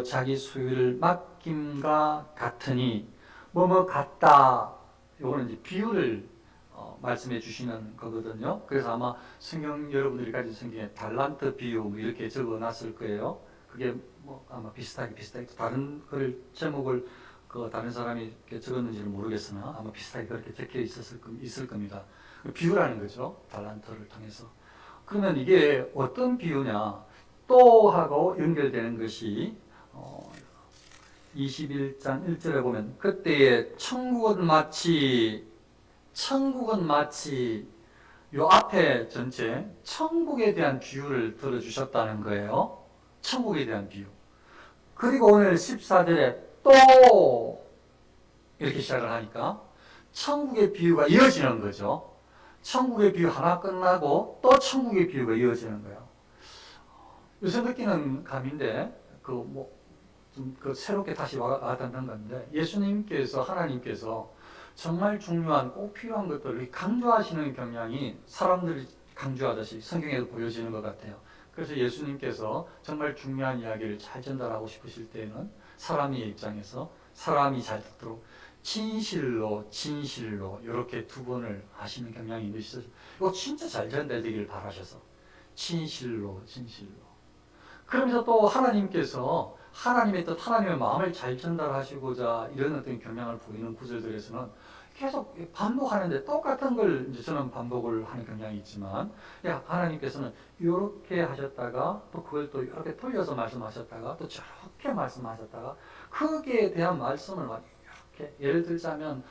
자기 소유를 맡김과 같으니 뭐뭐 같다. 요거는 이제 비유를 말씀해 주시는 거거든요. 그래서 아마 성경 여러분들이 가진 성경에 달란트 비유 뭐 이렇게 적어놨을 거예요. 그게 뭐 아마 비슷하게 다른 글 제목을 다른 사람이 이렇게 적었는지는 모르겠으나 아마 비슷하게 그렇게 적혀 있을 겁니다. 비유라는 거죠. 달란트를 통해서. 그러면 이게 어떤 비유냐? 또 하고 연결되는 것이 21장 1절에 보면 그때에 천국은 마치 요 앞에 전체 천국에 대한 비유를 들어주셨다는 거예요. 천국에 대한 비유. 그리고 오늘 14절에 또 이렇게 시작을 하니까 천국의 비유가 이어지는 거죠. 천국의 비유 하나 끝나고 또 천국의 비유가 이어지는 거예요. 요새 느끼는 감인데 새롭게 다시 와닿는 건데 예수님께서 하나님께서 정말 중요한 꼭 필요한 것들을 강조하시는 경향이 사람들이 강조하듯이 성경에도 보여지는 것 같아요. 그래서 예수님께서 정말 중요한 이야기를 잘 전달하고 싶으실 때에는 사람의 입장에서 사람이 잘 듣도록 진실로 이렇게 두 번을 하시는 경향이 있으셔서 이거 진짜 잘 전달되기를 바라셔서 진실로 그러면서 또 하나님께서 하나님의 뜻, 하나님의 마음을 잘 전달하시고자 이런 어떤 경향을 보이는 구절들에서는 계속 반복하는데 똑같은 걸 이제 저는 반복을 하는 경향이 있지만, 하나님께서는 이렇게 하셨다가 또 그걸 또 이렇게 돌려서 말씀하셨다가 또 저렇게 말씀하셨다가 거기에 대한 말씀을 막 이렇게 예를 들자면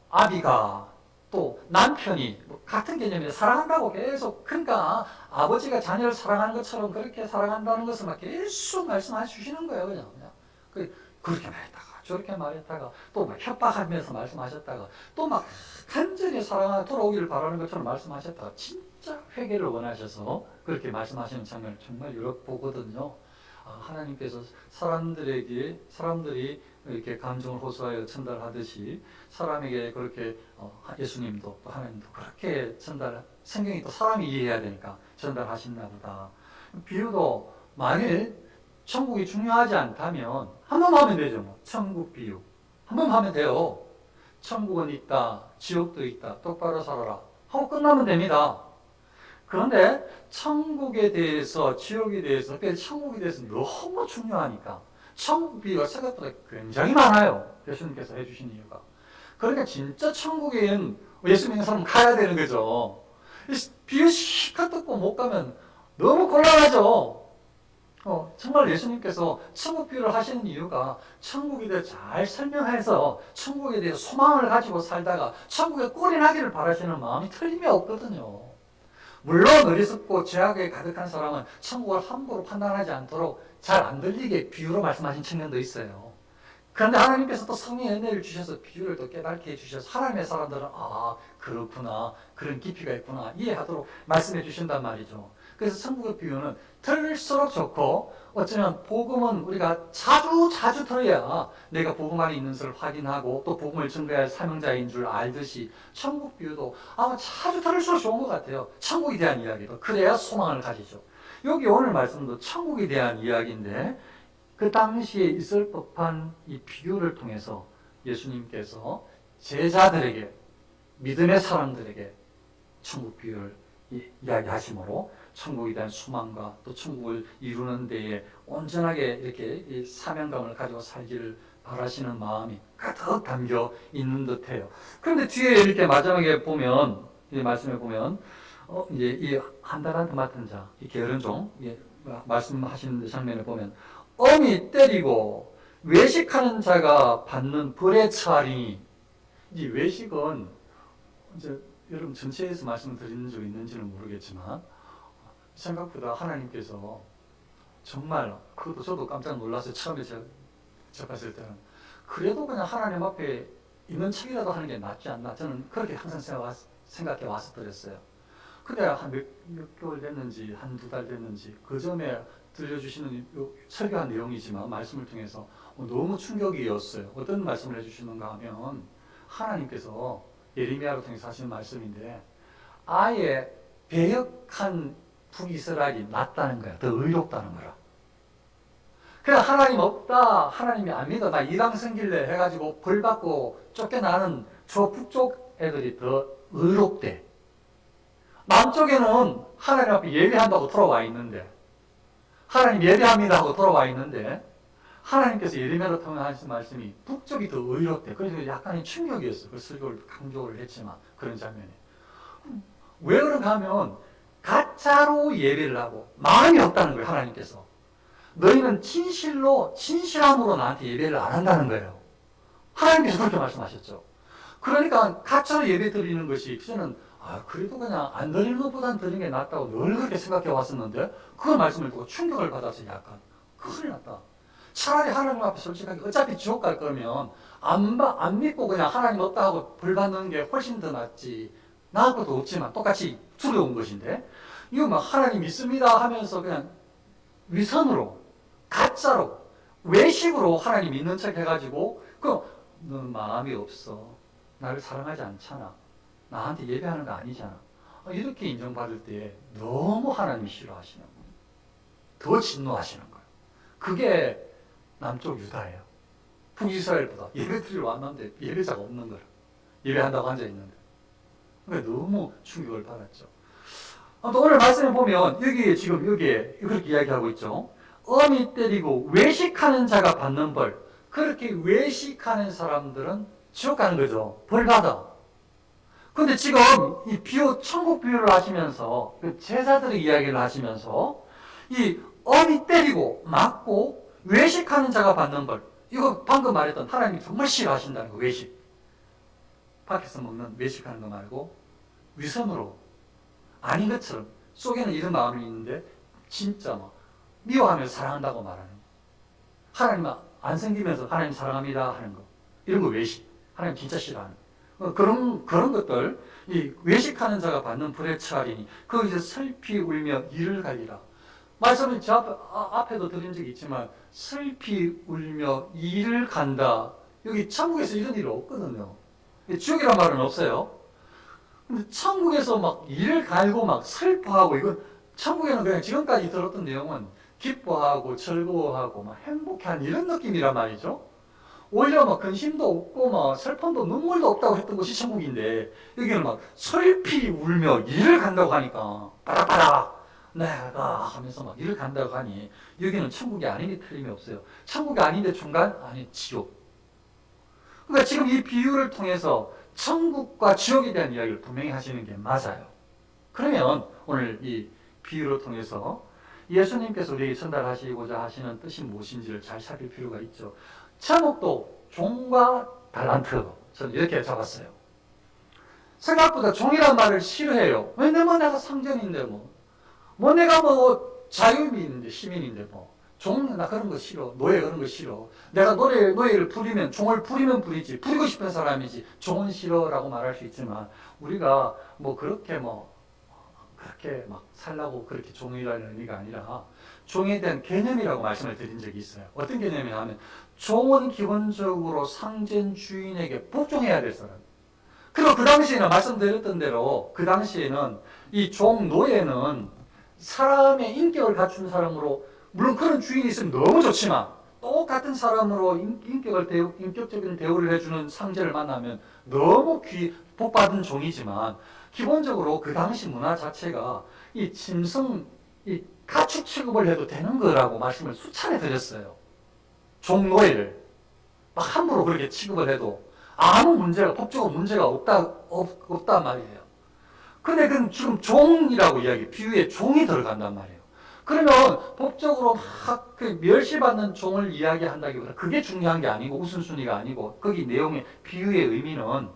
아비가 또 남편이 같은 개념이에요. 사랑한다고 계속 그러니까 아버지가 자녀를 사랑하는 것처럼 그렇게 사랑한다는 것을 막 계속 말씀해 주시는 거예요. 그냥 그렇게 말했다가 저렇게 말했다가 또 막 협박하면서 말씀하셨다가 또 막 간절히 사랑하고 돌아오기를 바라는 것처럼 말씀하셨다가 진짜 회개를 원하셔서 그렇게 말씀하시는 장면을 정말 여러 보거든요. 하나님께서 사람들이 이렇게 감정을 호소하여 전달하듯이 사람에게 그렇게 예수님도 또 하나님도 그렇게 성경이 또 사람이 이해해야 되니까 전달하셨나 보다. 비유도 만일 천국이 중요하지 않다면 한 번 하면 되죠. 천국 비유 한 번 하면 돼요. 천국은 있다, 지옥도 있다, 똑바로 살아라 하고 끝나면 됩니다. 그런데 천국에 대해서, 지옥에 대해서, 특별히 천국에 대해서 너무 중요하니까 천국 비유가 생각보다 굉장히 많아요. 예수님께서 해주신 이유가. 그러니까 진짜 천국엔 예수 믿는 사람은 가야 되는 거죠. 비유 시컷 듣고 못 가면 너무 곤란하죠. 정말 예수님께서 천국 비유를 하시는 이유가 천국에 대해 잘 설명해서 천국에 대해서 소망을 가지고 살다가 천국에 꼴이 나기를 바라시는 마음이 틀림이 없거든요. 물론 어리석고 죄악에 가득한 사람은 천국을 함부로 판단하지 않도록 잘 안 들리게 비유로 말씀하신 측면도 있어요. 그런데 하나님께서 또 성령의 은혜를 주셔서 비유를 또 깨닫게 해주셔서 하나님의 사람들은 그렇구나, 그런 깊이가 있구나 이해하도록 말씀해 주신단 말이죠. 그래서 천국의 비유는 들을수록 좋고 어쩌면 복음은 우리가 자주 들어야 내가 복음 안에 있는 것을 확인하고 또 복음을 증거할 사명자인 줄 알듯이 천국 비유도 아마 자주 들을수록 좋은 것 같아요. 천국에 대한 이야기도 그래야 소망을 가지죠. 여기 오늘 말씀도 천국에 대한 이야기인데 그 당시에 있을 법한 이 비유를 통해서 예수님께서 제자들에게 믿음의 사람들에게 천국 비유를 이야기하심으로 천국에 대한 소망과 또 천국을 이루는 데에 온전하게 이렇게 이 사명감을 가지고 살기를 바라시는 마음이 가득 담겨 있는 듯해요. 그런데 뒤에 이렇게 마지막에 보면 이 말씀에 보면 이제 이 한 달란트 맡은 자, 이 게으른 종 말씀하시는 장면을 보면 엄히 때리고 외식하는 자가 받는 벌의 처하리니 이 외식은 이제 여러분 전체에서 말씀드리는 적 있는지는 모르겠지만 생각보다 하나님께서 정말 그것도 저도 깜짝 놀라서 처음에 접했을 때는 그래도 그냥 하나님 앞에 있는 척이라도 하는 게 낫지 않나 저는 그렇게 항상 생각해 왔었더랬어요. 근데 한 몇 개월 됐는지 한두 달 됐는지 그 전에 들려주시는 설교한 내용이지만 말씀을 통해서 너무 충격이었어요. 어떤 말씀을 해주시는가 하면 하나님께서 예레미야로 통해서 하시는 말씀인데 아예 배역한 북이스라엘이 낫다는 거야. 더 의롭다는 거라. 그냥 하나님 없다, 하나님이 안 믿어, 나 이방 생길래 해가지고 벌 받고 쫓겨나는 저 북쪽 애들이 더 의롭대. 남쪽에는 하나님 앞에 예배한다고 돌아와 있는데, 하나님 예배합니다 하고 돌아와 있는데, 하나님께서 예레미야로 통해 하신 말씀이 북쪽이 더 의롭대. 그래서 약간의 충격이었어요. 그 설교를 강조를 했지만 그런 장면이. 왜 그런가 하면 가짜로 예배를 하고 마음이 없다는 거예요. 하나님께서. 너희는 진실함으로 나한테 예배를 안 한다는 거예요. 하나님께서 그렇게 말씀하셨죠. 그러니까 가짜로 예배 드리는 것이 저는 그래도 그냥 안 드리는 것보단 드리는 게 낫다고 늘 그렇게 생각해 왔었는데 그 말씀을 듣고 충격을 받아서 약간 큰일 났다. 차라리 하나님 앞에 솔직하게 어차피 지옥 갈 거면 안 믿고 그냥 하나님 없다 하고 벌 받는 게 훨씬 더 낫지. 나을 것도 없지만 똑같이 두려운 것인데 이거 막 하나님 믿습니다 하면서 그냥 위선으로 가짜로 외식으로 하나님 믿는 척 해가지고 넌 마음이 없어. 나를 사랑하지 않잖아. 나한테 예배하는 거 아니잖아. 이렇게 인정받을 때 너무 하나님이 싫어하시는 거예요. 더 진노하시는 거예요. 그게 남쪽 유다예요. 북이스라엘보다 예배 드리러 왔는데 예배자가 없는 거라. 예배한다고 앉아있는데. 그러니까 너무 충격을 받았죠. 오늘 말씀을 보면 여기에 그렇게 이야기하고 있죠. 어미 때리고 외식하는 자가 받는 벌. 그렇게 외식하는 사람들은 지옥 가는 거죠. 벌 받아. 근데 지금 이 천국 비유를 하시면서 제자들의 이야기를 하시면서 이 어미 때리고 맞고 외식하는 자가 받는 벌. 이거 방금 말했던 하나님이 정말 싫어하신다는 거. 외식. 밖에서 먹는 외식하는 거 말고 위선으로 아닌 것처럼 속에는 이런 마음이 있는데 진짜 막 미워하면서 사랑한다고 말하는 거. 하나님 안 생기면서 하나님 사랑합니다 하는 거. 이런 거 외식. 하나님 진짜 싫어하는 거. 그런 것들, 이 외식하는 자가 받는 불의 처하리니 거기서 슬피 울며 이를 갈리라. 말씀을 저 앞에도 드린 적이 있지만 슬피 울며 이를 간다. 여기 천국에서 이런 일이 없거든요. 지옥이란 말은 없어요. 근데 천국에서 막 이를 갈고 막 슬퍼하고 이건 천국에는 그냥 지금까지 들었던 내용은 기뻐하고 즐거워하고 막 행복한 이런 느낌이란 말이죠. 오히려 막 근심도 없고 막 슬픔도 눈물도 없다고 했던 것이 천국인데 여기는 막 슬피 울며 이를 간다고 하니까 빠락빠락 내가 하면서 막 이를 간다고 하니 여기는 천국이 아니니 틀림이 없어요. 천국이 아닌데 중간 아니 지옥. 그러니까 지금 이 비유를 통해서 천국과 지옥에 대한 이야기를 분명히 하시는 게 맞아요. 그러면 오늘 이 비유를 통해서 예수님께서 우리에게 전달하시고자 하시는 뜻이 무엇인지를 잘 살필 필요가 있죠. 제목도 종과 달란트. 저는 이렇게 잡았어요. 생각보다 종이란 말을 싫어해요. 왜냐면 내가 상전인데 내가 자유민인데 시민인데 나 그런 거 싫어. 노예 그런 거 싫어. 내가 노예를 부리면 종을 부리면 부리지. 부리고 싶은 사람이지. 종은 싫어라고 말할 수 있지만 우리가 그렇게 막 살라고 그렇게 종이라는 의미가 아니라 종에 대한 개념이라고 말씀을 드린 적이 있어요. 어떤 개념이냐 하면 종은 기본적으로 상전 주인에게 복종해야 될 사람. 그리고 그 당시에는 말씀드렸던 대로 그 당시에는 이 종 노예는 사람의 인격을 갖춘 사람으로 물론 그런 주인이 있으면 너무 좋지만 똑같은 사람으로 인격적인 대우를 해주는 상제를 만나면 너무 복받은 종이지만 기본적으로 그 당시 문화 자체가 이 가축 취급을 해도 되는 거라고 말씀을 수차례 드렸어요. 종노예를 막 함부로 그렇게 취급을 해도 아무 법적으로 문제가 없단 말이에요. 근데 그건 지금 종이라고 비유에 종이 들어간단 말이에요. 그러면 법적으로 막 멸시받는 종을 이야기한다기보다 그게 중요한 게 아니고 우선순위가 아니고 거기 내용의 비유의 의미는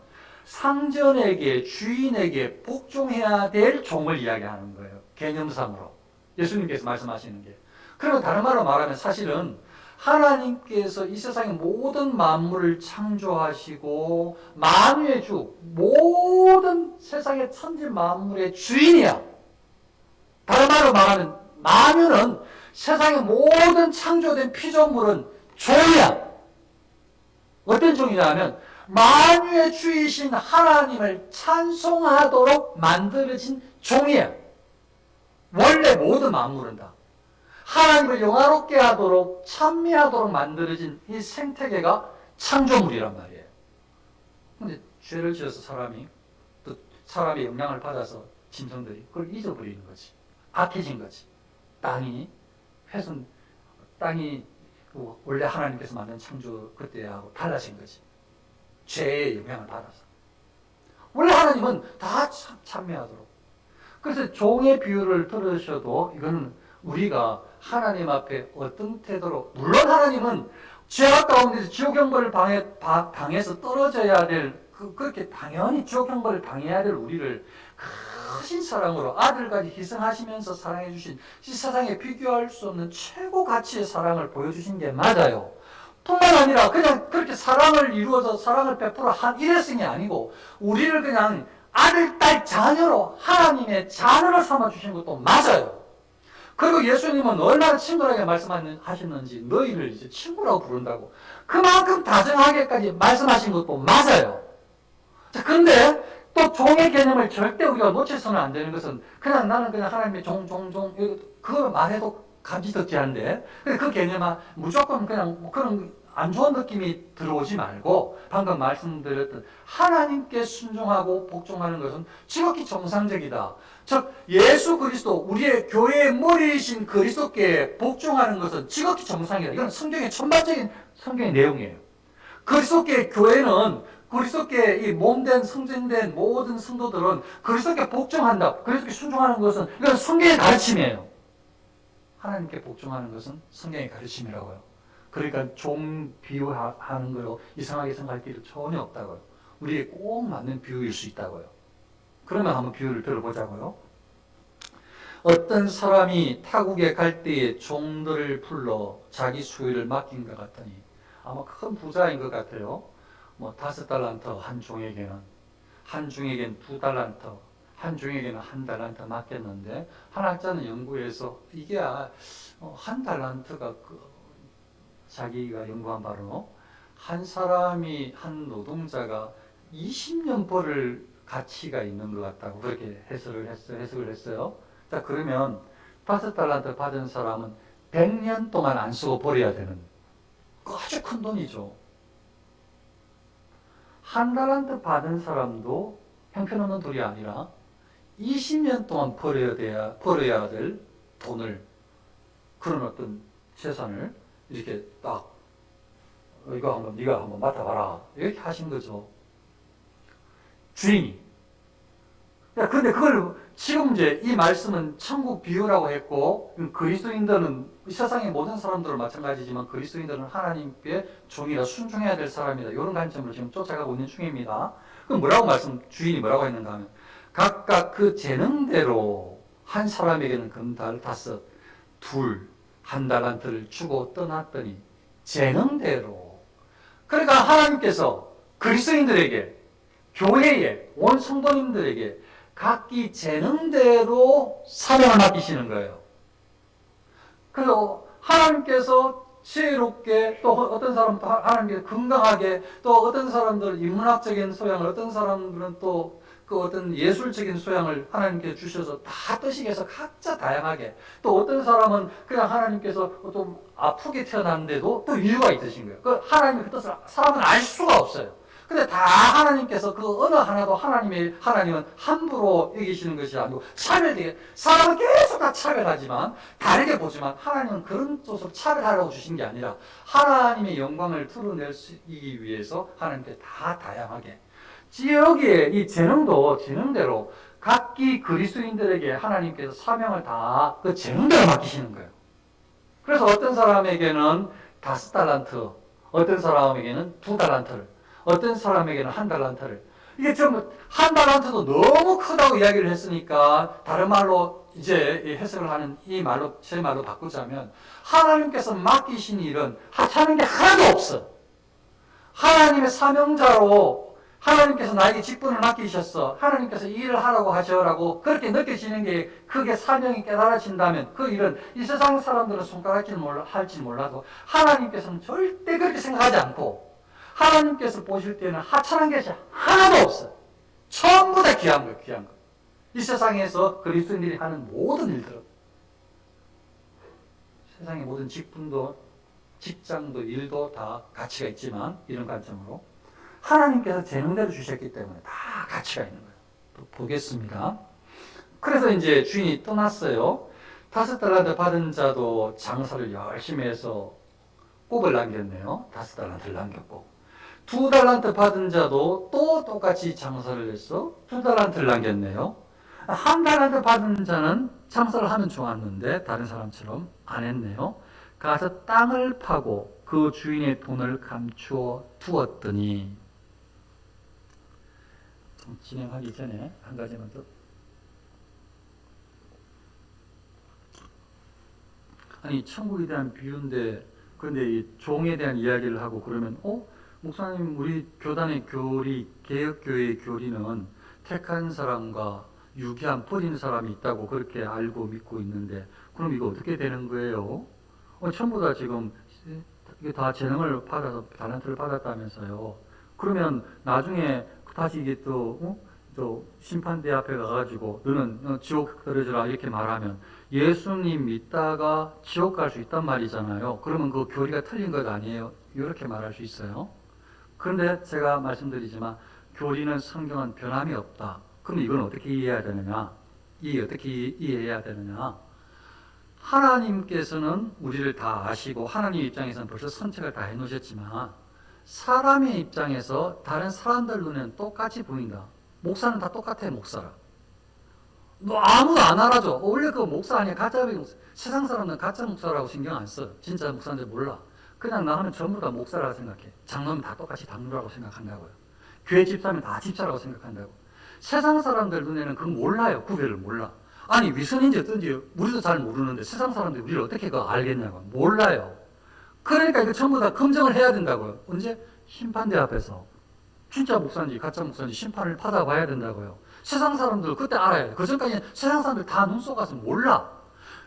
상전에게 주인에게 복종해야 될 종을 이야기하는 거예요. 개념상으로. 예수님께서 말씀하시는 게. 그러면 다른 말로 말하면 사실은 하나님께서 이 세상의 모든 만물을 창조하시고 만유의 주, 모든 세상의 천지 만물의 주인이야. 다른 말로 말하면 만유는 세상의 모든 창조된 피조물은 종이야. 어떤 종이냐 하면 만유의 주이신 하나님을 찬송하도록 만들어진 종이야. 원래 모든 만물은 다. 하나님을 영화롭게 하도록 찬미하도록 만들어진 이 생태계가 창조물이란 말이에요. 근데 죄를 지어서 또 사람의 영향을 받아서 짐승들이 그걸 잊어버리는 거지. 악해진 거지. 땅이 원래 하나님께서 만든 창조 그때하고 달라진 거지. 죄의 영향을 받아서. 원래 하나님은 다 찬미하도록. 그래서 종의 비유를 들으셔도 이건 우리가 하나님 앞에 어떤 태도로, 물론 하나님은 죄악 가운데서 지옥 형벌을 당해서 떨어져야 될, 그렇게 당연히 지옥 형벌을 당해야 될 우리를 크신 사랑으로 아들까지 희생하시면서 사랑해 주신 이 세상에 비교할 수 없는 최고 가치의 사랑을 보여주신 게 맞아요. 뿐만 아니라 그냥 그렇게 사랑을 이루어서 사랑을 베풀어 이랬음이 아니고 우리를 그냥 아들, 딸, 자녀로 하나님의 자녀로 삼아주신 것도 맞아요. 그리고 예수님은 얼마나 친절하게 말씀하셨는지 너희를 이제 친구라고 부른다고 그만큼 다정하게까지 말씀하신 것도 맞아요. 자, 근데 또 종의 개념을 절대 우리가 놓쳐서는 안 되는 것은 그냥 나는 그냥 하나님의 종 그걸 말해도 감지덕지 한데 그 개념은 무조건 그냥 뭐 그런 안 좋은 느낌이 들어오지 말고 방금 말씀드렸던 하나님께 순종하고 복종하는 것은 지극히 정상적이다. 즉 예수 그리스도 우리의 교회의 머리이신 그리스도께 복종하는 것은 지극히 정상이다. 이건 성경의 천반적인 성경의 내용이에요. 그리스도께 교회는 그리스도께 이 몸된 성전된 모든 성도들은 그리스도께 복종한다. 그리스도께 순종하는 것은 이건 성경의 가르침이에요. 하나님께 복종하는 것은 성경의 가르침이라고요. 그러니까 종 비유하는 거로 이상하게 생각할 필요 전혀 없다고요. 우리에 꼭 맞는 비유일 수 있다고요. 그러면 한번 비유를 들어보자고요. 어떤 사람이 타국에 갈 때에 종들을 불러 자기 소유를 맡긴 것 같더니 아마 큰 부자인 것 같아요. 뭐 5달란트 한 종에게는, 한 종에게는 2달란트, 한 종에게는 1달란트 맡겼는데 한 학자는 연구해서 이게 한 달란트가 자기가 연구한 바로 한 사람이 한 노동자가 20년 벌을 가치가 있는 것 같다고 그렇게 해석을 했어요. 자, 그러면 5달란트 받은 사람은 100년 동안 안 쓰고 버려야 되는 아주 큰 돈이죠. 1달란트 받은 사람도 형편없는 돈이 아니라 20년 동안 벌어야 될 돈을, 그런 어떤 재산을 이렇게 딱 이거 네가 한번 맡아봐라 이렇게 하신 거죠. 주인이. 근데 그걸 지금 이제 이 말씀은 천국 비유라고 했고 그리스도인들은 세상의 모든 사람들은 마찬가지지만 그리스도인들은 하나님께 종이라 순종해야 될 사람이다. 이런 관점으로 지금 쫓아가고 있는 중입니다. 그럼 주인이 뭐라고 했는가 하면 각각 그 재능대로 한 사람에게는 금달 5, 1달란트를 주고 떠났더니 재능대로. 그러니까 하나님께서 그리스도인들에게, 교회에, 온 성도님들에게 각기 재능대로 사명을 맡기시는 거예요. 그래서 하나님께서 지혜롭게, 또 어떤 사람은 하나님께서 건강하게, 또 어떤 사람들은 인문학적인 소양을, 어떤 사람들은 또 그 어떤 예술적인 소양을 하나님께서 주셔서 다 뜻이 계서 각자 다양하게, 또 어떤 사람은 그냥 하나님께서 좀 아프게 태어났는데도 또 이유가 있으신 거예요. 그 하나님의 그 뜻을 사람은 알 수가 없어요. 근데 다 하나님께서 그 어느 하나도 하나님은 함부로 여기시는 것이 아니고 차별되게, 사람은 계속 다 차별하지만 다르게 보지만 하나님은 그런 쪽으로 차별하라고 주신 게 아니라 하나님의 영광을 드러내기 위해서 하나님께 다 다양하게. 여기에 이 재능대로 각기 그리스도인들에게 하나님께서 사명을 다 그 재능대로 맡기시는 거예요. 그래서 어떤 사람에게는 5달란트, 어떤 사람에게는 2달란트를, 어떤 사람에게는 1달란트를. 이게 좀 1달란트도 너무 크다고 이야기를 했으니까 다른 말로 이제 해석을 하는 제 말로 바꾸자면 하나님께서 맡기신 일은 하찮은 게 하나도 없어. 하나님의 사명자로 하나님께서 나에게 직분을 맡기셨어. 하나님께서 이 일을 하라고 하셔라고 그렇게 느껴지는 게 그게 사명이 깨달아진다면 그 일은 이 세상 사람들은 할지 몰라도 하나님께서는 절대 그렇게 생각하지 않고 하나님께서 보실 때는 하찮은 것이 하나도 없어요. 전부 다 귀한 거예요. 귀한 거. 이 세상에서 그리스도인들이 하는 모든 일들은. 세상의 모든 직분도, 직장도, 일도 다 가치가 있지만, 이런 관점으로 하나님께서 재능대로 주셨기 때문에 다 가치가 있는 거예요. 또 보겠습니다. 그래서 이제 주인이 떠났어요. 5달란트 받은 자도 장사를 열심히 해서 곱을 남겼네요. 5달란트를 남겼고, 2달란트 받은 자도 또 똑같이 장사를 해서 2달란트를 남겼네요. 1달란트 받은 자는 장사를 하면 좋았는데 다른 사람처럼 안 했네요. 가서 땅을 파고 그 주인의 돈을 감추어 두었더니, 진행하기 전에 한 가지만 더. 아니, 천국에 대한 비유인데, 그런데 이 종에 대한 이야기를 하고 그러면, 목사님, 우리 교단의 교리, 개혁교회의 교리는 택한 사람과 유기한 버린 사람이 있다고 그렇게 알고 믿고 있는데, 그럼 이거 어떻게 되는 거예요? 전부 다 지금, 이게 다 재능을 받아서, 달란트를 받았다면서요. 그러면 나중에 다시 이게 또 심판대 앞에 가가지고 너는 지옥 떨어져라 이렇게 말하면 예수님 믿다가 지옥 갈 수 있단 말이잖아요. 그러면 그 교리가 틀린 것 아니에요? 이렇게 말할 수 있어요. 그런데 제가 말씀드리지만 교리는, 성경은 변함이 없다. 그럼 이건 어떻게 이해해야 되느냐? 어떻게 이해해야 되느냐? 하나님께서는 우리를 다 아시고 하나님 입장에서는 벌써 선택을 다 해놓으셨지만 사람의 입장에서 다른 사람들 눈에는 똑같이 보인다. 목사는 다 똑같아, 목사라. 너 아무도 안 알아줘. 원래 그 목사 아니야, 가짜 목사. 세상 사람들은 가짜 목사라고 신경 안 써. 진짜 목사인지 몰라. 그냥 나는 전부 다 목사라고 생각해. 장로는 다 똑같이 장로라고 생각한다고요. 교회 집사면 다 집사라고 생각한다고. 세상 사람들 눈에는 그건 몰라요. 구별을 몰라. 아니, 위선인지 어떤지 우리도 잘 모르는데 세상 사람들이 우리를 어떻게 그거 알겠냐고. 몰라요. 그러니까 이거 전부 다 검증을 해야 된다고요. 언제? 심판대 앞에서. 진짜 목사인지 가짜 목사인지 심판을 받아봐야 된다고요. 세상 사람들 그때 알아야 돼. 그 전까지 세상 사람들 다 눈 쏘가서 몰라.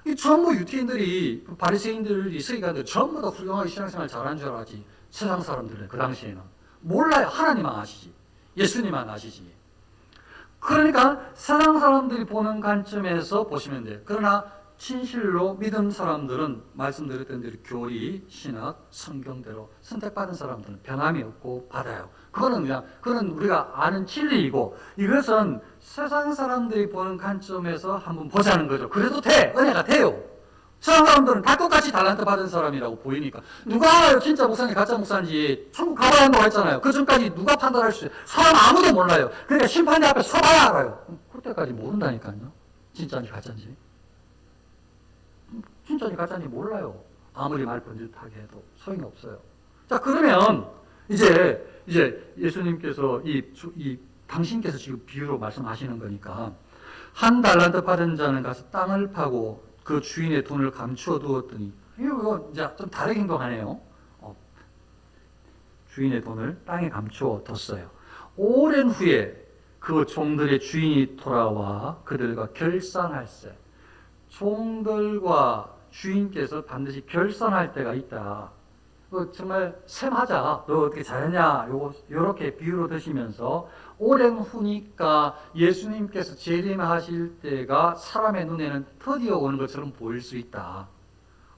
이 전부 유태인들이, 바리새인들이, 서기관들 전부 다 훌륭하게 신앙생활 잘한 줄 알았지. 세상 사람들은 그 당시에는 몰라요. 하나님만 아시지. 예수님만 아시지. 그러니까 세상 사람들이 보는 관점에서 보시면 돼요. 그러나 진실로 믿음 사람들은 말씀드렸던 대로 교리, 신학, 성경대로 선택받은 사람들은 변함이 없고 받아요. 그거는 우리가 아는 진리이고, 이것은 세상 사람들이 보는 관점에서 한번 보자는 거죠. 그래도 돼! 은혜가 돼요! 세상 사람들은 다 똑같이 달란트 받은 사람이라고 보이니까. 누가 알아요? 진짜 목사인지 가짜 목사인지. 천국 가봐야 한다고 했잖아요. 그 전까지 누가 판단할 수 있어요? 사람 아무도 몰라요. 그러니까 심판대 앞에 서봐야 알아요. 그때까지 모른다니까요. 진짜인지 가짜인지. 진짜인지 가짜인지 몰라요. 아무리 말 번듯하게 해도 소용이 없어요. 자, 그러면 이제 예수님께서 당신께서 지금 비유로 말씀하시는 거니까, 1달란트 받은 자는 가서 땅을 파고 그 주인의 돈을 감추어 두었더니, 이거 이제 좀 다르게 행동하네요. 주인의 돈을 땅에 감추어 뒀어요. 오랜 후에 그 종들의 주인이 돌아와 그들과 결산할세. 종들과 주인께서 반드시 결산할 때가 있다. 정말 셈하자. 너 어떻게 잘했냐? 요렇게 비유로 드시면서 오랜 후니까 예수님께서 재림하실 때가 사람의 눈에는 드디어 오는 것처럼 보일 수 있다.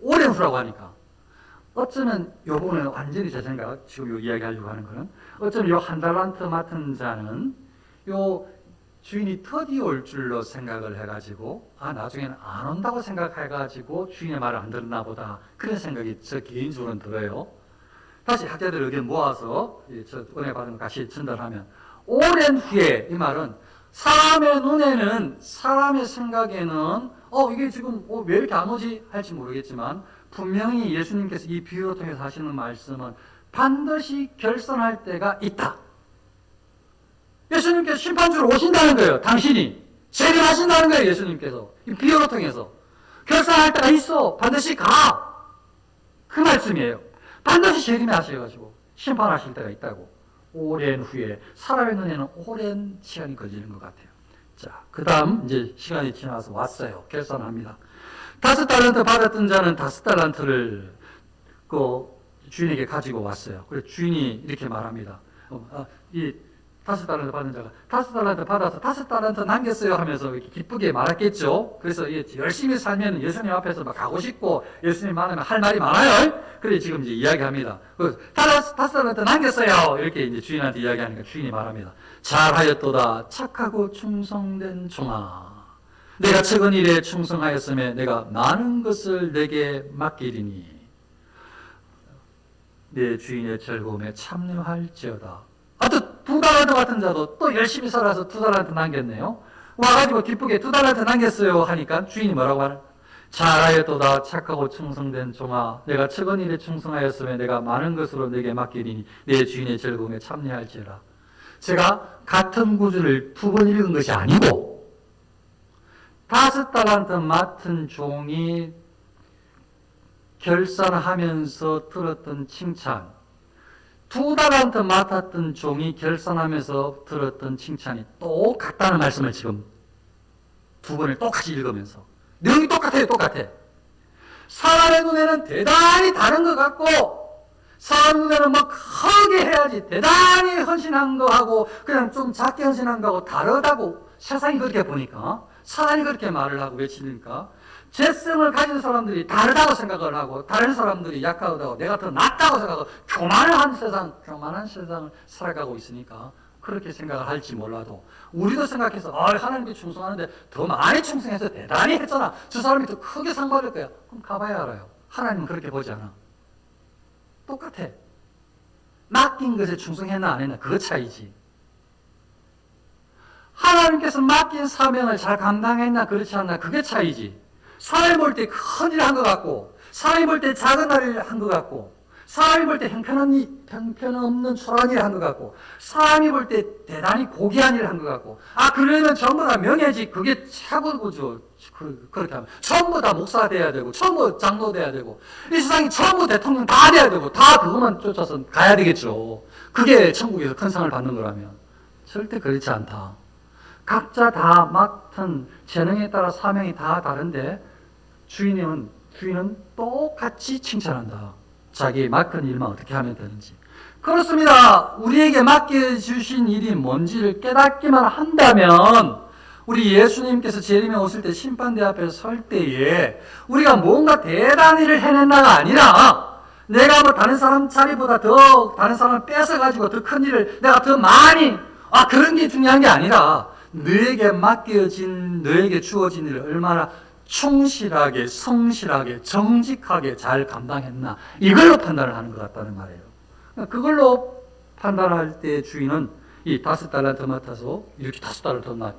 오랜 후라고 하니까. 어쩌면 요 부분은 완전히 제 생각, 지금 요 이야기하려고 하는 거는, 어쩌면 요 1달란트 맡은 자는 요 주인이 드디어 올 줄로 생각을 해가지고, 나중에는 안 온다고 생각해가지고 주인의 말을 안 듣나 보다. 그런 생각이 저 개인적으로는 들어요. 다시 학자들 의견 모아서 저 은혜 받은 거 같이 전달하면, 오랜 후에, 이 말은 사람의 눈에는, 사람의 생각에는 이게 지금 왜 이렇게 안 오지? 할지 모르겠지만 분명히 예수님께서 이 비유를 통해서 하시는 말씀은 반드시 결산할 때가 있다. 예수님께서 심판주로 오신다는 거예요. 당신이 재림하신다는 거예요. 예수님께서 이 비유를 통해서 결산할 때가 있어. 반드시 가. 그 말씀이에요. 반드시 재림하셔가지고 심판하실 때가 있다고. 오랜 후에, 사람의 눈에는 오랜 시간이 걸리는 것 같아요. 자, 그 다음 이제 시간이 지나서 왔어요. 결산합니다. 5달란트 받았던 자는 5달란트를 그 주인에게 가지고 왔어요. 그래서 주인이 이렇게 말합니다. 이 5달란트 받은 자가 5달란트 받아서 5달란트 남겼어요 하면서 이렇게 기쁘게 말했겠죠. 그래서 열심히 살면 예수님 앞에서 막 가고 싶고 예수님 만나면 할 말이 많아요. 그래 지금 이제 이야기합니다. 5달란트 남겼어요. 이렇게 이제 주인한테 이야기하니까 주인이 말합니다. 잘하였도다 착하고 충성된 종아. 내가 적은 일에 충성하였으며 내가 많은 것을 내게 맡기리니 내 주인의 즐거움에 참여할지어다. 또 2달란트 같은 자도 또 열심히 살아서 2달란트 남겼네요. 와가지고 기쁘게 2달란트 남겼어요 하니까 주인이 뭐라고 하나? 잘하였도다 착하고 충성된 종아. 내가 적은 일에 충성하였으며 내가 많은 것으로 내게 맡기리니 내 주인의 즐거움에 참여할지어다. 제가 같은 구절을 2번 읽은 것이 아니고 5달란트 맡은 종이 결산하면서 들었던 칭찬, 2달란트 맡았던 종이 결산하면서 들었던 칭찬이 똑같다는 말씀을 지금 2번을 똑같이 읽으면서 내용이 똑같아요. 사람의 눈에는 대단히 다른 것 같고 사람 눈에는 막 크게 해야지 대단히 헌신한 거하고 그냥 좀 작게 헌신한 거하고 다르다고 세상이 그렇게 보니까 사람이 그렇게 말을 하고 외치니까 재성을 가진 사람들이 다르다고 생각을 하고 다른 사람들이 약하다고 내가 더 낫다고 생각하고 교만한 세상을 살아가고 있으니까 그렇게 생각을 할지 몰라도 우리도 생각해서 하나님께 충성하는데 더 많이 충성해서 대단히 했잖아. 저 사람이 더 크게 상 받을 거야. 그럼 가봐야 알아요. 하나님은 그렇게 보지 않아. 똑같아. 맡긴 것에 충성했나 안 했나 그거 차이지. 하나님께서 맡긴 사명을 잘 감당했나 그렇지 않나 그게 차이지. 사람이 볼 때 큰 일 한 것 같고 사람이 볼 때 작은 일을 한 것 같고 사람이 볼 때 형편없는 초라한 일을 한 것 같고 사람이 볼 때 대단히 고귀한 일을 한 것 같고 그러면 전부 다 명예직 그게 최고죠. 그렇게 하면 전부 다 목사 돼야 되고 전부 장로 돼야 되고 이 세상이 전부 대통령 다 돼야 되고 다 그것만 쫓아서 가야 되겠죠. 그게 천국에서 큰 상을 받는 거라면 절대 그렇지 않다. 각자 다 맡은 재능에 따라 사명이 다 다른데 주인은 똑같이 칭찬한다. 자기 맡은 일만 어떻게 하면 되는지. 그렇습니다. 우리에게 맡겨주신 일이 뭔지를 깨닫기만 한다면 우리 예수님께서 재림에 오실 때 심판대 앞에 설 때에 우리가 뭔가 대단한 일을 해낸다가 아니라 내가 뭐 다른 사람 자리보다 더 다른 사람을 뺏어가지고 더 큰 일을 내가 더 많이 그런 게 중요한 게 아니라 너에게 주어진 일을 얼마나 충실하게, 성실하게, 정직하게 잘 감당했나 이걸로 판단을 하는 것 같다는 말이에요. 그걸로 판단할 때 주인은 이 5달란트 맡아서 이렇게 5달란트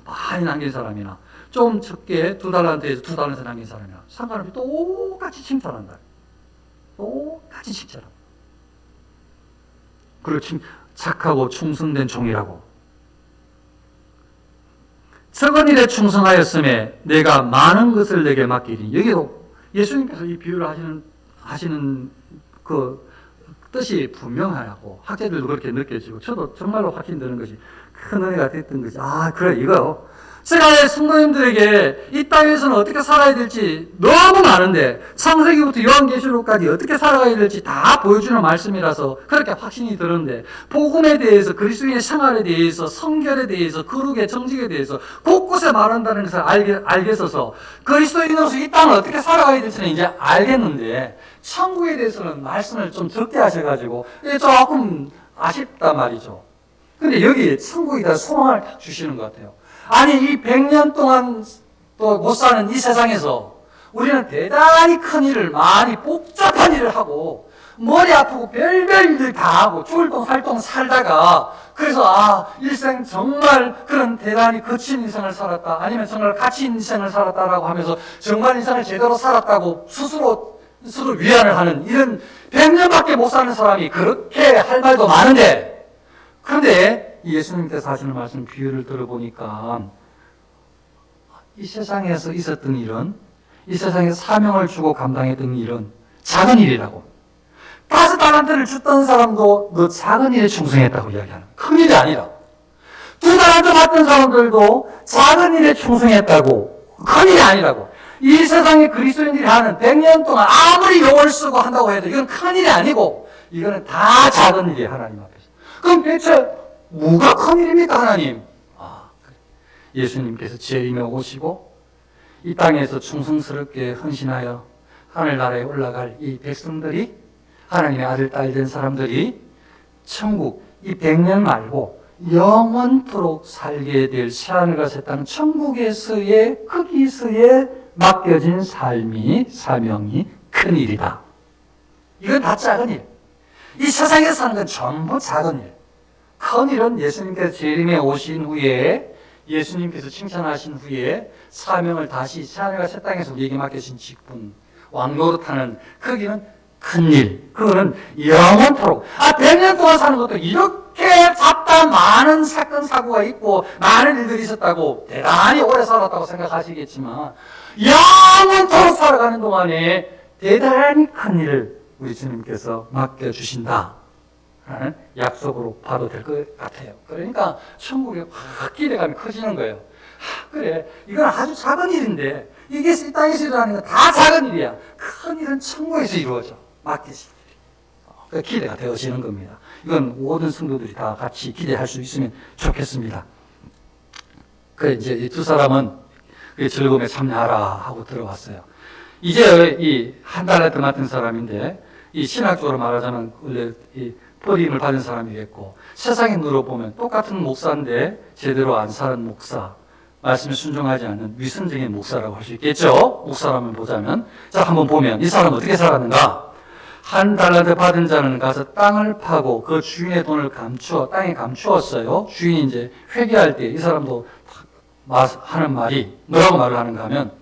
많이 남긴 사람이나 좀 적게 2달란트에서 2달란트 남긴 사람이나 상관없이 똑같이 칭찬한다. 똑같이 칭찬한다. 그리고 착하고 충성된 종이라고. 적은 일에 충성하였음에 내가 많은 것을 내게 맡기리니. 여기도 예수님께서 이 비유를 하시는 그 뜻이 분명하고 학자들도 그렇게 느껴지고 저도 정말로 확신되는 것이 큰 은혜가 됐던 것이 그래 이거요. 제가 성도님들에게 이 땅에서는 어떻게 살아야 될지 너무 많은데 창세기부터 요한계시록까지 어떻게 살아가야 될지 다 보여주는 말씀이라서 그렇게 확신이 드는데 복음에 대해서 그리스도인의 생활에 대해서 성결에 대해서 거룩의 정직에 대해서 곳곳에 말한다는 것을 알겠어서 그리스도인으로서 이 땅을 어떻게 살아가야 될지는 이제 알겠는데 천국에 대해서는 말씀을 좀 적게 하셔가지고 조금 아쉽단 말이죠. 근데 여기 천국에 대한 소망을 딱 주시는 것 같아요. 이 100년 동안 또 못 사는 이 세상에서 우리는 대단히 큰 일을 많이 복잡한 일을 하고 머리 아프고 별별 일들 다 하고 죽을 동 살 동 살다가 그래서 일생 정말 그런 대단히 거친 인생을 살았다 아니면 정말 가치 있는 인생을 살았다라고 하면서 정말 인생을 제대로 살았다고 스스로 위안을 하는 이런 100년밖에 못 사는 사람이 그렇게 할 말도 많은데 그런데 예수님께서 하시는 말씀 비유를 들어보니까 이 세상에서 있었던 일은 이 세상에서 사명을 주고 감당했던 일은 작은 일이라고 5달란트를 줬던 사람도 너 작은 일에 충성했다고 이야기하는 큰 일이 아니라 2달란트 받던 사람들도 작은 일에 충성했다고 큰 일이 아니라고 이 세상에 그리스도인들이 하는 100년 동안 아무리 용을 쓰고 한다고 해도 이건 큰 일이 아니고 이거는 다 작은 일이에요. 하나님 앞에서. 그럼 대체 뭐가 큰일입니까 하나님? 예수님께서 재림에 오시고 이 땅에서 충성스럽게 헌신하여 하늘나라에 올라갈 이 백성들이, 하나님의 아들 딸 된 사람들이 천국, 이 100년 말고 영원토록 살게 될 새하늘과 새 땅, 천국에서의 거기서의 맡겨진 삶이, 사명이 큰 일이다. 이건 다 작은 일. 이 세상에서 사는 건 전부 작은 일. 큰 일은 예수님께서 재림에 오신 후에, 예수님께서 칭찬하신 후에 사명을 다시 새하늘과 새 땅에서 우리에게 맡겨진 직분, 왕노릇하는 거기는 큰 일. 그거는 영원토록. 100년 동안 사는 것도 이렇게 잡다한 많은 사건 사고가 있고 많은 일들이 있었다고 대단히 오래 살았다고 생각하시겠지만, 영원토록 살아가는 동안에 대단히 큰 일을 우리 주님께서 맡겨주신다 라는 약속으로 봐도 될 것 같아요. 그러니까 천국에 확 기대감이 커지는 거예요. 그래, 이건 아주 작은 일인데, 이게 이 땅에서 일어나는 건 다 작은 일이야. 큰 일은 천국에서 이루어져. 맡기신 일이. 기대가 되어지는 겁니다. 이건 모든 성도들이 다 같이 기대할 수 있으면 좋겠습니다. 이제 이 두 사람은 그 즐거움에 참여하라 하고 들어왔어요. 이제 이 한 달란트 맡은 사람인데, 이 신학적으로 말하자면 원래 이 버림을 받은 사람이겠고, 세상의 눈으로 보면 똑같은 목사인데 제대로 안 사는 목사, 말씀에 순종하지 않는 위선적인 목사라고 할 수 있겠죠. 목사라면 보자면, 자 한번 보면 이 사람은 어떻게 살았는가? 한 달란트 받은 자는 가서 땅을 파고 그 주인의 돈을 땅에 감추었어요. 주인이 이제 회개할 때 이 사람도 하는 말이 뭐라고 말을 하는가 하면,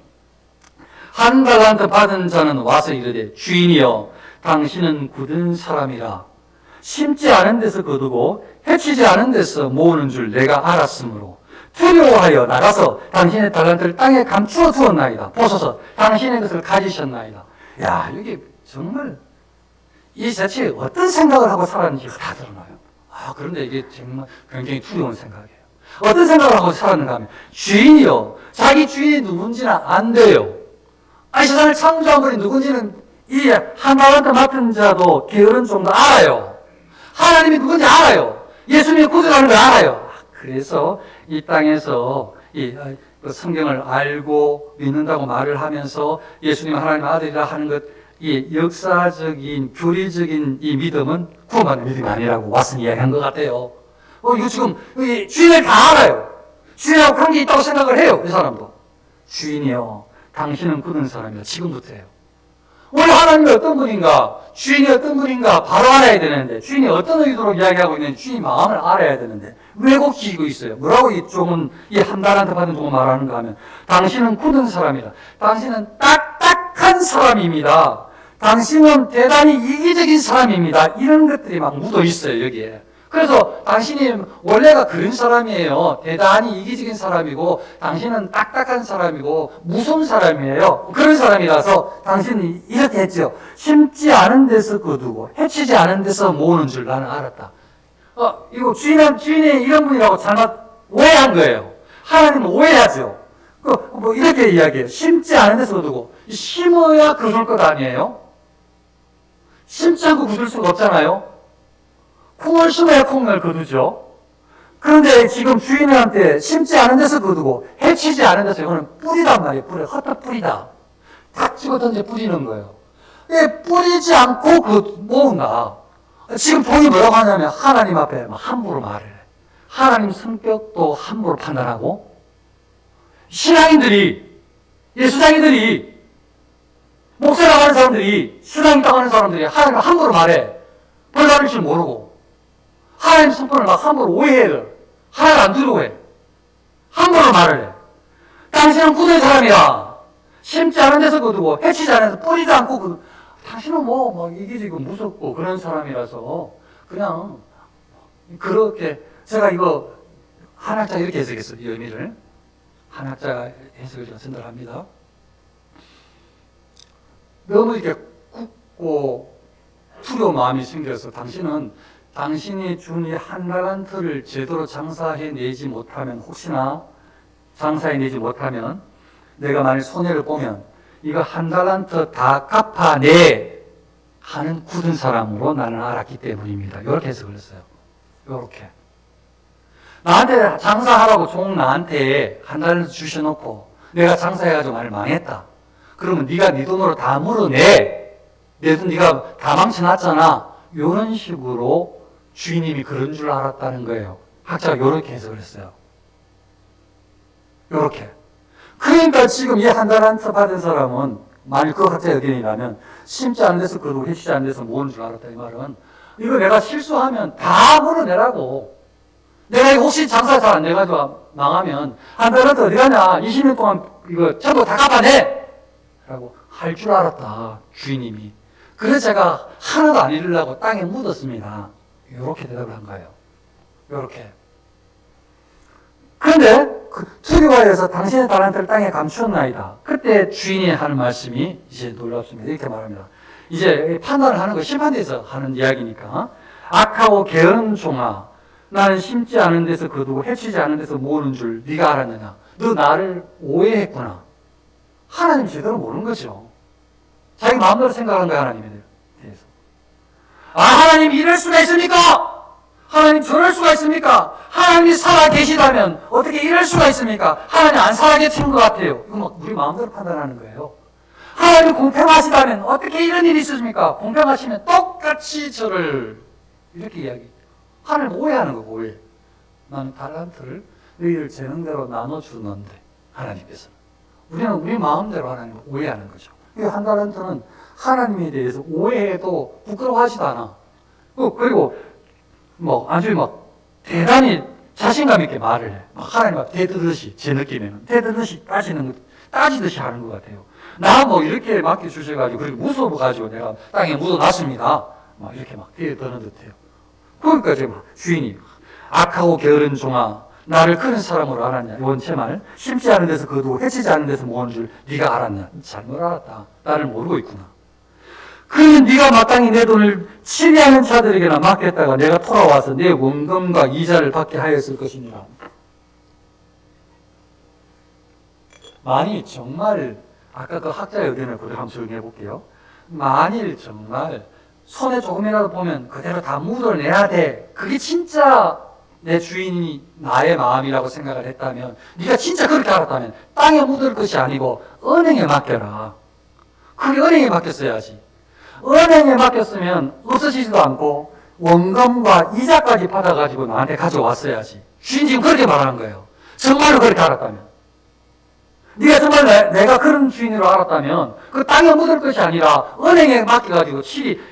한 달란트 받은 자는 와서 이르되 주인이여 당신은 굳은 사람이라 심지 않은 데서 거두고 해치지 않은 데서 모으는 줄 내가 알았으므로 두려워하여 나가서 당신의 달란트를 땅에 감추어 두었나이다. 보소서 당신의 것을 가지셨나이다. 야, 여기 정말 이 자체에 어떤 생각을 하고 살았는지가 다 드러나요. 그런데 이게 정말 굉장히 두려운 생각이에요. 어떤 생각을 하고 살았는가 하면, 주인이요, 자기 주인이 누군지는 안 돼요. 세상을 창조한 분이 누군지는 이 한 달란트 맡은 자도 게으른 정도 알아요. 하나님이 누군지 알아요. 예수님이 구원하는 걸 알아요. 그래서 이 땅에서 이 성경을 알고 믿는다고 말을 하면서 예수님 하나님의 아들이라 하는 것, 이 역사적인 교리적인 이 믿음은 구원받는 믿음이 아니라고 왓슨 이야기한 것 같아요. 이거 지금 주인을 다 알아요. 주인하고 관계 있다고 생각을 해요. 이 사람도. 주인이요, 당신은 굳은 사람이다. 지금부터예요. 우리 하나님이 어떤 분인가, 주인이 어떤 분인가 바로 알아야 되는데, 주인이 어떤 의도로 이야기하고 있는지 주인 마음을 알아야 되는데 왜곡시키고 있어요. 뭐라고 이 한 달한테 받은 종은 말하는가 하면, 당신은 굳은 사람이다. 당신은 딱딱한 사람입니다. 당신은 대단히 이기적인 사람입니다. 이런 것들이 막 묻어 있어요, 여기에. 그래서 당신이 원래가 그런 사람이에요. 대단히 이기적인 사람이고, 당신은 딱딱한 사람이고 무서운 사람이에요. 그런 사람이라서 당신이 이렇게 했죠. 심지 않은 데서 거두고 해치지 않은 데서 모으는 줄 나는 알았다. 이거 주인이 이런 분이라고 잘못 오해한 거예요. 하나님은 오해하죠. 이렇게 이야기해요. 심지 않은 데서 거두고. 심어야 거둘 것 아니에요? 심지 않고 거둘 수가 없잖아요. 콩을 심어야 콩을 거두죠. 그런데 지금 주인한테 심지 않은 데서 거두고 해치지 않은 데서, 이거는 뿌리단 말이에요. 헛헛 뿌리다. 딱 집어 던져 뿌리는 거예요. 왜 뿌리지 않고 모은가? 지금 본이 뭐라고 하냐면, 하나님 앞에 함부로 말을 해. 하나님 성격도 함부로 판단하고, 신앙인들이, 예수장인들이, 목사라고 하는 사람들이, 신앙 있다고 하는 사람들이 하나님 함부로 말해. 벌 받을 줄 모르고, 하나님 성품을 막 함부로 오해해요. 하나님 안 두려워해. 함부로 말을 해. 당신은 굳은 사람이야. 심지 않은 데서 거두고 해치지 않은 데서 뿌리지 않고 당신은 이게 지금 무섭고 그런 사람이라서 그냥 그렇게, 제가 이거 한학자가 이렇게 해석했어요. 이 의미를 한학자가 해석을 제가 전달합니다. 너무 이렇게 굳고 두려운 마음이 생겨서 당신이 준 이 한 달란트를 제대로 장사해내지 못하면, 혹시나 장사해내지 못하면, 내가 만약 손해를 보면 이거 한 달란트 다 갚아내 하는 굳은 사람으로 나는 알았기 때문입니다. 이렇게 해석을 했어요. 이렇게. 나한테 장사하라고 종 나한테 한 달을 주셔놓고 내가 장사해가지고 많이 망했다. 그러면 네가 네 돈으로 다 물어내. 내 돈 네가 다 망쳐놨잖아. 이런 식으로 주인님이 그런 줄 알았다는 거예요. 학자가 이렇게 해석을 했어요. 이렇게. 그러니까 지금 이 한 달란트 받은 사람은 만일 그 학자의 의견이라면 심지 않은 데서 그러고 해치지 않은 데서 모으는 줄 알았다. 이 말은 이거 내가 실수하면 다 물어내라고. 내가 혹시 장사 잘 안 돼가지고 망하면 한 달란트 어디 가냐. 20년 동안 이거 전부 다 갚아내. 라고 할 줄 알았다. 주인님이. 그래서 제가 하나도 안 잃으려고 땅에 묻었습니다. 이렇게 대답을 한 거예요. 이렇게. 그런데 그 투기과에서 당신의 달란트를 땅에 감추었나이다. 그때 주인이 하는 말씀이 이제 놀랍습니다. 이렇게 말합니다. 이제 판단을 하는 거 심판대에서 하는 이야기니까. 악하고 게으른 종아, 나는 심지 않은 데서 거두고 해치지 않은 데서 모으는 줄 네가 알았느냐. 너 나를 오해했구나. 하나님 제대로 모르는 거죠. 자기 마음대로 생각하는 거야, 하나님에 대해서. 아, 하나님 이럴 수가 있습니까? 하나님 저럴 수가 있습니까? 하나님이 살아 계시다면 어떻게 이럴 수가 있습니까? 하나님 안 살아 계신 것 같아요. 이거 막 우리 마음대로 판단하는 거예요. 하나님 공평하시다면 어떻게 이런 일이 있습니까? 공평하시면 똑같이 저를 이렇게 이야기. 하나님 오해하는 거고, 오해. 나는 달란트를 너희들 재능대로 나눠주는데 하나님께서는. 우리는 우리 마음대로 하나님을 오해하는 거죠. 이 한 달란트는 하나님에 대해서 오해해도 부끄러워하지도 않아. 그리고 아주 대단히 자신감 있게 말을 해. 하나님 앞 대드듯이, 제 느낌에는. 대드듯이 따지듯이 하는 것 같아요. 나 이렇게 맡겨주셔가지고, 그렇게 무서워가지고 내가 땅에 묻어놨습니다. 이렇게 대드는 듯해요. 그러니까 지금 주인이, 악하고 게으른 종아, 나를 그런 사람으로 알았냐. 이건 제 말. 심지 않은 데서 거두고 해치지 않은 데서 모으는 줄 네가 알았냐. 잘못 알았다. 나를 모르고 있구나. 그러면 네가 마땅히 내 돈을 치리하는 자들에게나 맡겼다가 내가 돌아와서 내 원금과 이자를 받게 하였을 것이니라. 만일 정말 아까 그 학자의 의견을 그대로 한번 적용해 볼게요. 만일 정말 손에 조금이라도 보면 그대로 다 묻어내야 돼. 그게 진짜 내 주인이 나의 마음이라고 생각을 했다면, 네가 진짜 그렇게 알았다면 땅에 묻을 것이 아니고 은행에 맡겨라. 그게 은행에 맡겼어야지. 은행에 맡겼으면 없어지지도 않고 원금과 이자까지 받아가지고 나한테 가져왔어야지. 주인 지금 그렇게 말하는 거예요. 정말로 그렇게 알았다면. 네가 정말 내가 그런 주인으로 알았다면 그 땅에 묻을 것이 아니라 은행에 맡겨가지고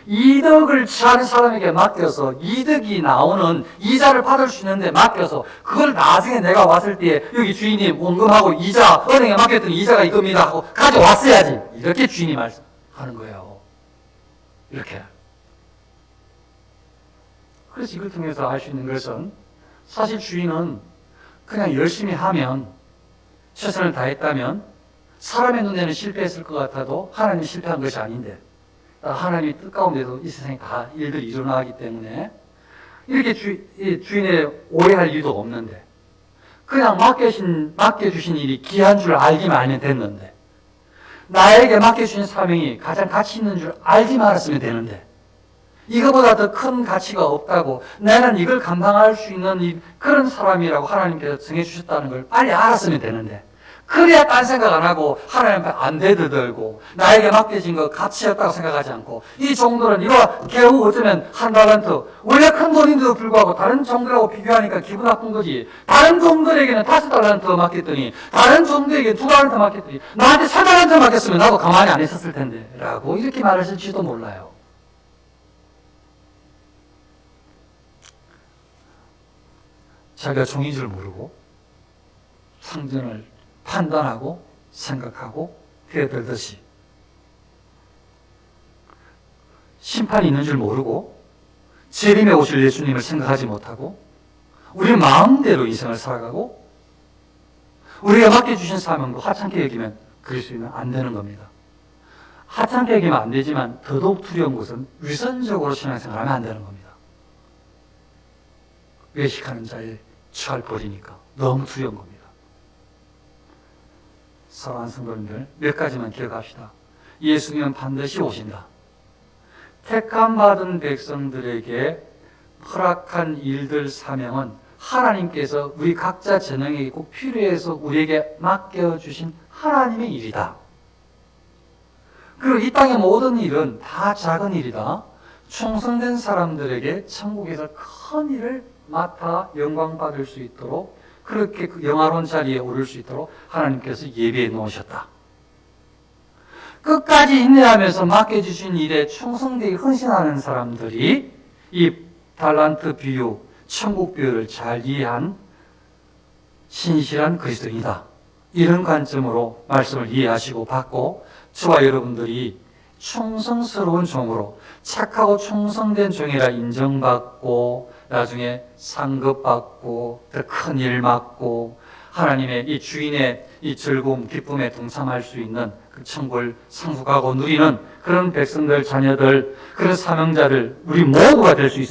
이득을 취하는 사람에게 맡겨서 이득이 나오는 이자를 받을 수 있는데 맡겨서 그걸 나중에 내가 왔을 때 여기 주인님 원금하고 이자 은행에 맡겼더니 이자가 이겁니다 하고 가져왔어야지. 이렇게 주인이 말씀하는 거예요. 이렇게. 그래서 이걸 통해서 알 수 있는 것은 사실 주인은 그냥 열심히 하면 최선을 다했다면 사람의 눈에는 실패했을 것 같아도 하나님이 실패한 것이 아닌데 하나님이 뜻 가운데도 이 세상에 다 일들이 일어나기 때문에 이렇게 주인의 오해할 이유도 없는데 그냥 맡겨주신 일이 귀한 줄 알기만 알면 됐는데 나에게 맡겨주신 사명이 가장 가치 있는 줄 알지 말았으면 되는데 이거보다 더 큰 가치가 없다고 나는 이걸 감당할 수 있는 그런 사람이라고 하나님께서 정해주셨다는 걸 빨리 알았으면 되는데 그래야 딴 생각 안 하고 하나님 앞에 안 대들고 나에게 맡겨진 거 가치 없다고 생각하지 않고 이 종들은 이거 겨우 어쩌면 한 달란트 원래 큰 돈인데도 불구하고 다른 종들하고 비교하니까 기분 나쁜 거지. 다른 종들에게는 5달란트 맡겼더니 다른 종들에게 2달란트 맡겼더니 나한테 3달란트 맡겼으면 나도 가만히 안 있었을 텐데 라고 이렇게 말하실지도 몰라요. 자기가 종인 줄 모르고 상전을 판단하고 생각하고 대들듯이 심판이 있는 줄 모르고 재림에 오실 예수님을 생각하지 못하고 우리 마음대로 인생을 살아가고 우리가 맡겨주신 사명도 하찮게 여기면 그리스도인은 안 되는 겁니다. 하찮게 여기면 안 되지만 더더욱 두려운 것은 위선적으로 신앙생활을 하면 안 되는 겁니다. 외식하는 자의 취할 버리니까 너무 두려운 겁니다. 사랑하는 성도님들 몇 가지만 기억합시다. 예수님은 반드시 오신다. 택함 받은 백성들에게 허락한 일들 사명은 하나님께서 우리 각자 재능이 꼭 필요해서 우리에게 맡겨주신 하나님의 일이다. 그리고 이 땅의 모든 일은 다 작은 일이다. 충성된 사람들에게 천국에서 큰 일을 맡아 영광 받을 수 있도록, 그렇게 그 영화로운 자리에 오를 수 있도록 하나님께서 예비해 놓으셨다. 끝까지 인내하면서 맡겨주신 일에 충성되게 헌신하는 사람들이 이 달란트 비유, 천국 비유를 잘 이해한 신실한 그리스도인이다. 이런 관점으로 말씀을 이해하시고 받고, 저와 여러분들이 충성스러운 종으로, 착하고 충성된 종이라 인정받고 나중에 상급받고 더 큰 일 맡고 하나님의 이 주인의 이 즐거움, 기쁨에 동참할 수 있는 그 천국을 상속하고 누리는 그런 백성들, 자녀들, 그런 사명자들 우리 모두가 될 수 있습니다.